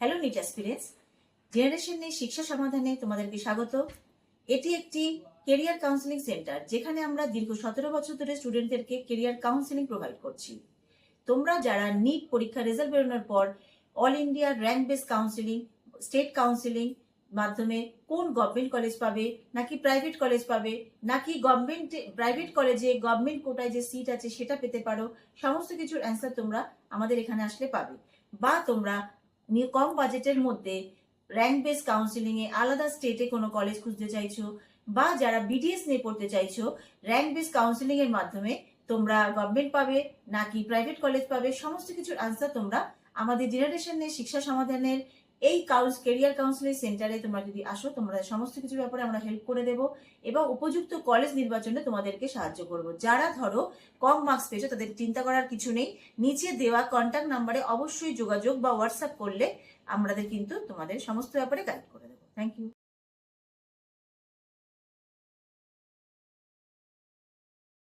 Hello NEET aspirants, generation নিয়ে শিক্ষা সমাধানে তোমাদেরকে স্বাগত। এটি একটি কেরিয়ার কাউন্সিলিং সেন্টার, যেখানে আমরা দীর্ঘ 17 বছর ধরে স্টুডেন্টদেরকে কেরিয়ার কাউন্সিলিং প্রোভাইড করছি। তোমরা যারা নিট পরীক্ষার রেজাল্ট বেরোনোর পর all India rank base counselling, state counselling মাধ্যমে কোন গভর্নমেন্ট কলেজ পাবে নাকি প্রাইভেট কলেজ পাবে, নাকি গভর্নমেন্ট প্রাইভেট কলেজে গভর্নমেন্ট কোটায় যে সিট আছে সেটা পেতে পারো, সমস্ত কিছুর অ্যান্সার তোমরা আমাদের এখানে আসলে পাবে। বা তোমরা কম বাজেটের মধ্যে র্যাঙ্ক বেস কাউন্সিলিং এ আলাদা স্টেটে কোনো কলেজ খুঁজতে চাইছো, বা যারা বিডিএস নিয়ে পড়তে চাইছো, র্যাঙ্ক বেস কাউন্সিলিং এর মাধ্যমে তোমরা গভর্নমেন্ট পাবে নাকি প্রাইভেট কলেজ পাবে, সমস্ত কিছুর আনসার তোমরা আমাদের জেনারেশন নিয়ে শিক্ষা সমাধানের এই কেরিয়ার কাউন্সিলিং সেন্টারে তোমরা যদি আসো, তোমরা সমস্ত কিছু ব্যাপারে আমরা হেল্প করে দেব এবং উপযুক্ত কলেজ নির্বাচনে তোমাদেরকে সাহায্য করব। যারা ধরো কম মার্কস পেয়েছো, তাদের চিন্তা করার কিছু নেই। নিচে দেওয়া কন্ট্যাক্ট নাম্বারে অবশ্যই যোগাযোগ বা হোয়াটসঅ্যাপ করলে আমাদের কিন্তু তোমাদের সমস্ত ব্যাপারে গাইড করে দেবো। Thank you.